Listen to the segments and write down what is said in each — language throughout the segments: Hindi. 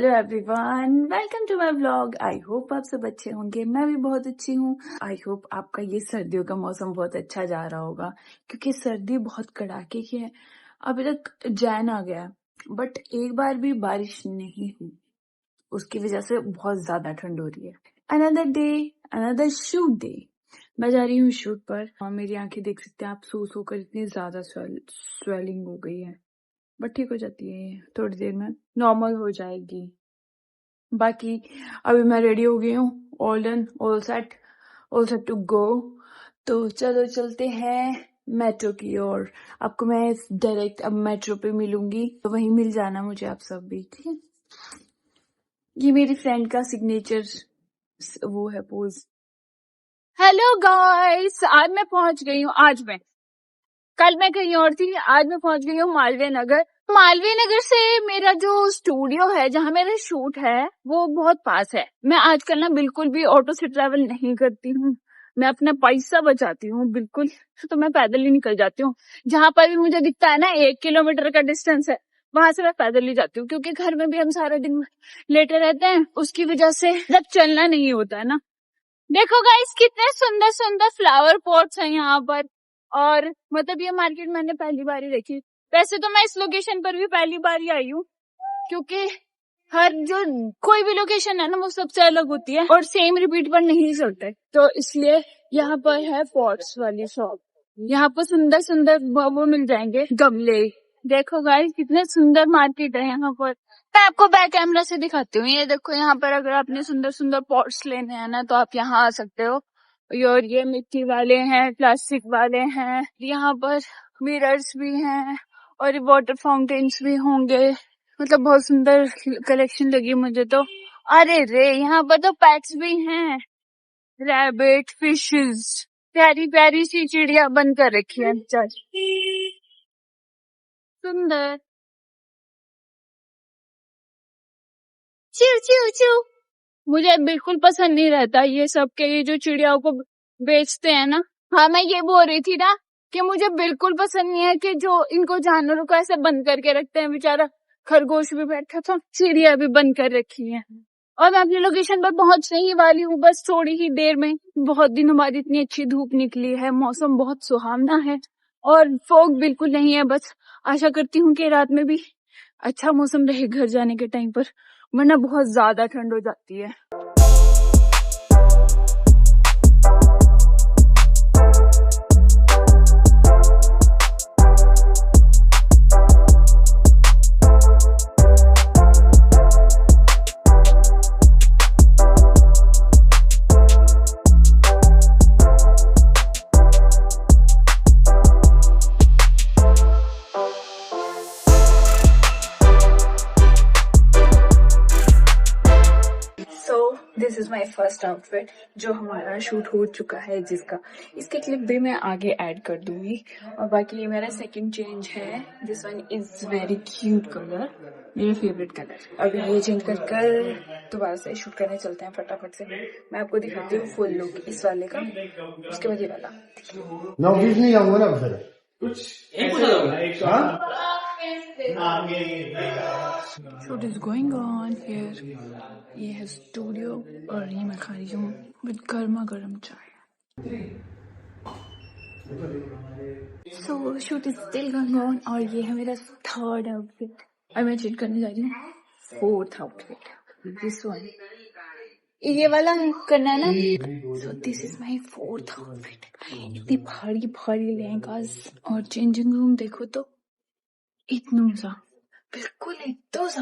Hello everyone, welcome to my vlog. I hope आप सब अच्छे होंगे, मैं भी बहुत अच्छी हूँ। आई होप आपका ये सर्दियों का मौसम बहुत अच्छा जा रहा होगा, क्योंकि सर्दी बहुत कड़ाके की है। अभी तक जैन आ गया, बट एक बार भी बारिश नहीं हुई, उसकी वजह से बहुत ज्यादा ठंड हो रही है। Another day, another shoot day. मैं जा रही हूँ शूट पर और मेरी आंखें देख सकते हैं आप, सो होकर इतनी ज्यादा स्वेलिंग हो गई है, बट ठीक हो जाती है, थोड़ी देर में नॉर्मल हो जाएगी। बाकी अभी मैं रेडी हो गई हूँ, all done, all set to go. तो चलो चलते हैं मेट्रो की ओर। आपको मैं डायरेक्ट अब मेट्रो पे मिलूंगी, तो वहीं मिल जाना मुझे आप सब भी, ठीक है। ये मेरी फ्रेंड का सिग्नेचर वो है, पोज। हेलो गाइस, आज मैं पहुंच गई हूँ। कल मैं कहीं और थी, आज मैं पहुंच गई हूँ मालवीय नगर। मालवीय नगर से मेरा जो स्टूडियो है, जहाँ मेरा शूट है, वो बहुत पास है। मैं आजकल ना बिल्कुल भी ऑटो से ट्रैवल नहीं करती हूँ, मैं अपना पैसा बचाती हूँ बिल्कुल। तो मैं पैदल ही निकल जाती हूँ। जहाँ पर भी मुझे दिखता है ना 1 किलोमीटर का डिस्टेंस है, वहां से मैं पैदल ही जाती हूँ, क्योंकि घर में भी हम सारा दिन लेटे रहते हैं, उसकी वजह से जब चलना नहीं होता है ना। देखो गाइस, कितने सुंदर सुंदर फ्लावर पॉट्स हैं यहाँ पर। और मतलब ये मार्केट मैंने पहली बार ही देखी। वैसे तो मैं इस लोकेशन पर भी पहली बार ही आई हूँ, क्योंकि हर जो कोई भी लोकेशन है ना, वो सबसे अलग होती है और सेम रिपीट पर नहीं चलते। तो इसलिए यहाँ पर है पॉट्स वाली शॉप। यहाँ पर सुंदर सुंदर वो मिल जाएंगे, गमले। देखो गाइस, कितने सुंदर मार्केट है यहाँ पर। मैं आपको बैक कैमरा से दिखाती हूँ। ये देखो, यहाँ पर अगर आपने सुंदर सुंदर पॉट्स लेने हैं ना, तो आप यहाँ आ सकते हो। और ये मिट्टी वाले हैं, प्लास्टिक वाले हैं, यहाँ पर मिरर्स भी हैं और वाटर फाउंटेन्स भी होंगे। मतलब बहुत सुंदर कलेक्शन लगी मुझे तो। अरे रे, यहाँ पर तो पेट्स भी हैं, रैबिट, फिशेस, प्यारी प्यारी सी चिड़िया बन कर रखी है बेचारी, सुंदर। चिव चिव चिव। मुझे बिल्कुल पसंद नहीं रहता ये सब के, ये जो चिड़ियाओं को बेचते हैं ना। हाँ, मैं ये बोल रही थी ना कि मुझे बिल्कुल पसंद नहीं है कि जो इनको जानवरों को ऐसे बंद करके रखते हैं। बेचारा खरगोश भी बैठा था, चिड़िया भी बंद कर रखी है। और मैं अपनी लोकेशन पर पहुंचने ही वाली हूँ, बस थोड़ी ही देर में। बहुत दिनों बाद इतनी अच्छी धूप निकली है, मौसम बहुत सुहावना है और फॉग बिल्कुल नहीं है। बस आशा करती हूँ कि रात में भी अच्छा मौसम रहे घर जाने के टाइम पर, वरना बहुत ज्यादा ठंड हो जाती है। This is my first outfit, जो हमारा शूट हो चुका है, जिसका इसके क्लिप भी मैं आगे ऐड कर दूंगी। और बाकी ये मेरा सेकंड चेंज है। This one is very cute colour, मेरा फेवरेट कलर। अब ये चेंज कर दोबारा से शूट करने चलते हैं फटाफट से। मैं आपको दिखाती हूँ फुल लुक इस वाले का, उसके बाद ये वाला। Shoot is going on here. ये है स्टूडियो और ये मैं खा रही हूँ विद गर्मा गर्म चाय। सो shoot is still going on और ये है मेरा थर्ड आउटफिट। और मैं चेंज करने जा रही हूँ फोर्थ आउटफिट, दिस वन। ये वाला करना है ना। So this is my fourth outfit. इतनी भारी भारी लहंगास और चेंजिंग रूम देखो तो इतना सा, बिल्कुल इतना सा।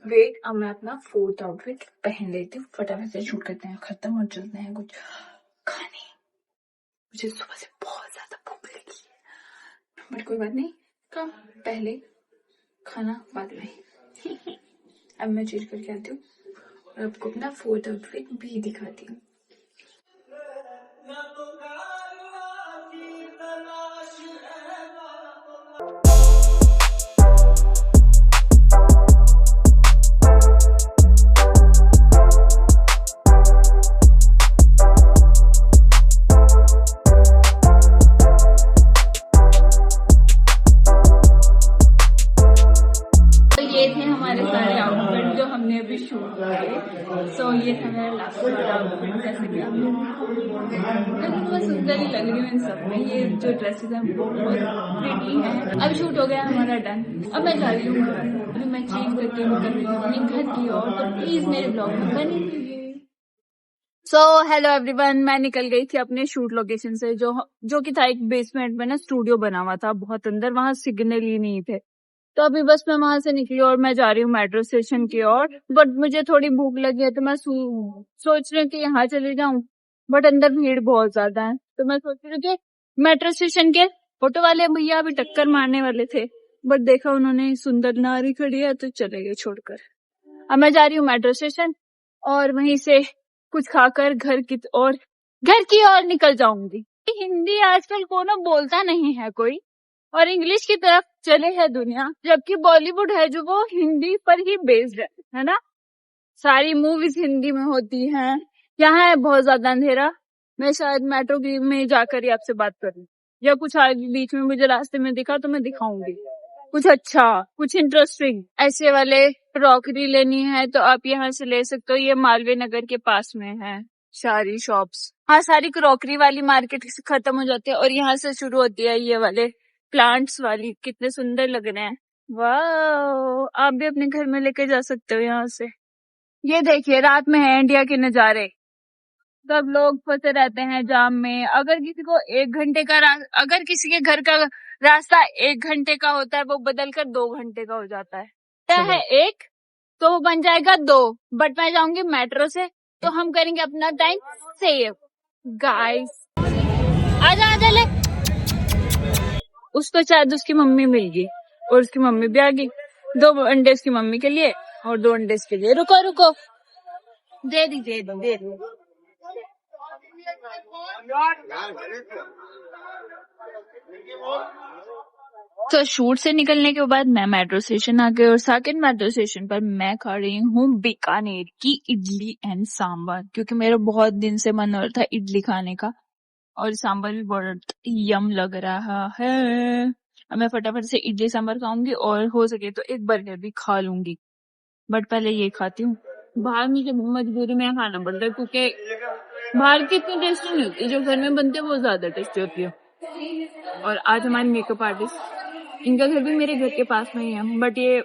वेट, अब मैं अपना फोर्थ आउटफिट पहन लेती हूँ, फटाफट से शूट करते हैं खत्म और चलते हैं कुछ खाने। मुझे सुबह से बहुत ज्यादा भूख लगी है, बट कोई बात नहीं, काम पहले, खाना बाद में। अब मैं चेंज करके आती हूँ और आपको अपना फोर्थ आउटफिट भी दिखाती हूँ। सो ये था मेरा लास्ट वाला आउटफिट, जैसे कि आप लेकिन मैं सुंदर ही लग रही हूँ इन सब में। ये जो ड्रेसेस हैं बहुत प्रिटी हैं। अब शूट हो गया हमारा डन, अब मैं जा रही हूँ घर। अभी मैं चेंज करके निकल रही हूँ अपने घर की ओर, तो प्लीज मेरे ब्लॉग में बने रहिए। सो हेलो एवरीवन, मैं निकल गई थी अपने शूट लोकेशन से, जो कि था एक बेसमेंट में ना स्टूडियो बना हुआ था बहुत अंदर, वहां सिग्नल ही नहीं थे। तो अभी बस मैं वहां से निकली और मैं जा रही हूँ मेट्रो स्टेशन की ओर। बट मुझे थोड़ी भूख लगी है तो मैं सोच रही हूँ कि यहाँ चले जाऊं, बट अंदर भीड़ बहुत ज्यादा है। तो मैं सोच रही हूँ कि मेट्रो स्टेशन के ऑटो वाले भैया अभी टक्कर मारने वाले थे, बट देखा उन्होंने सुंदर नारी खड़ी है तो चले गए छोड़कर। अब मैं जा रही हूँ मेट्रो स्टेशन और वहीं से कुछ खाकर घर की ओर निकल जाऊंगी। हिंदी आजकल को ना बोलता नहीं है कोई, और इंग्लिश की तरफ चले है दुनिया, जबकि बॉलीवुड है जो वो हिंदी पर ही बेस्ड है ना। सारी मूवीज हिंदी में होती हैं। यहाँ है बहुत ज्यादा अंधेरा, मैं शायद मेट्रो में जाकर ही आपसे बात करूँ, या कुछ आगे बीच में मुझे रास्ते में दिखा तो मैं दिखाऊंगी कुछ अच्छा, कुछ इंटरेस्टिंग। ऐसे वाले क्रॉकरी लेनी है तो आप यहाँ से ले सकते हो, ये मालवीय नगर के पास में है सारी शॉप्स। हाँ, सारी क्रॉकरी वाली मार्केट खत्म हो जाती है और यहाँ से शुरू होती है ये वाले प्लांट्स वाली। कितने सुंदर लग रहे हैं, वाह! आप भी अपने घर में लेके जा सकते हो यहाँ से। ये देखिए रात में है इंडिया के नजारे, सब लोग फंसे रहते हैं जाम में। अगर किसी को अगर किसी के घर का रास्ता 1 घंटे का होता है, वो बदल कर 2 घंटे का हो जाता है एक, तो वो बन जाएगा 2। बट मैं जाऊंगी मेट्रो से, तो हम करेंगे अपना टाइम सेव। गाइस आजा ले। उसको शायद उसकी मम्मी मिल गई और उसकी मम्मी भी आ गई। 2 अंडे उसकी मम्मी के लिए और 2 अंडे इसके लिए। रुको दे दी। तो शूट से निकलने के बाद मैं मेट्रो स्टेशन आ गई और सेकंड मेट्रो स्टेशन पर मैं खा रही हूँ बीकानेर की इडली एंड सांभर, क्योंकि मेरा बहुत दिन से मन हो रहा था इडली खाने का और सांभर भी बहुत यम लग रहा है। अब मैं फटाफट से इडली सांभर खाऊंगी और हो सके तो एक बर्गर भी खा लूंगी, बट पहले ये खाती हूँ। बाहर मुझे मजबूरी में खाना पड़ता है क्योंकि बाहर की इतनी टेस्टी नहीं होती, जो घर में बनते हैं वो ज्यादा टेस्टी होती है। और आज हमारे मेकअप आर्टिस्ट, इनका घर भी मेरे घर के पास में ही है, बट ये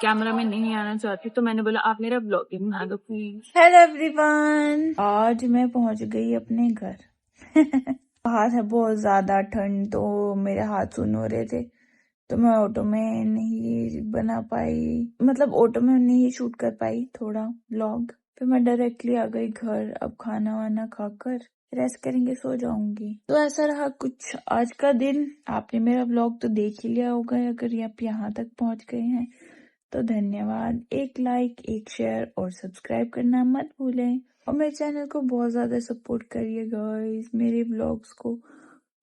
कैमरा में नहीं आना चाहती, तो मैंने बोला आप मेरा ब्लॉगिंग बना दो प्लीज। हेलो एवरीवन, आज मैं पहुंच गई अपने घर। बाहर है बहुत ज्यादा ठंड, तो मेरे हाथ सुन हो रहे थे, तो मैं ऑटो में नहीं बना पाई, मतलब ऑटो में नहीं शूट कर पाई थोड़ा व्लॉग। फिर मैं डायरेक्टली आ गई घर। अब खाना वाना खाकर रेस्ट करेंगे, सो जाऊंगी। तो ऐसा रहा कुछ आज का दिन। आपने मेरा व्लॉग तो देख ही लिया होगा, अगर आप यहाँ तक पहुंच गए हैं तो धन्यवाद। एक लाइक, एक शेयर और सब्सक्राइब करना मत भूलें, और मेरे चैनल को बहुत ज्यादा सपोर्ट करिए गाइस, मेरे व्लॉग्स को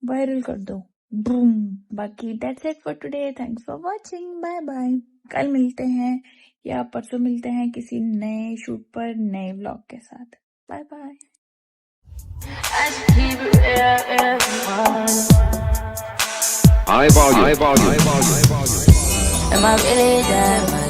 वायरल कर दो। बूम। बाकी that's it for today, thanks for watching, bye bye. कल मिलते हैं या परसों मिलते हैं किसी नए शूट पर नए व्लॉग के साथ। Bye bye. High volume. Am I really that much?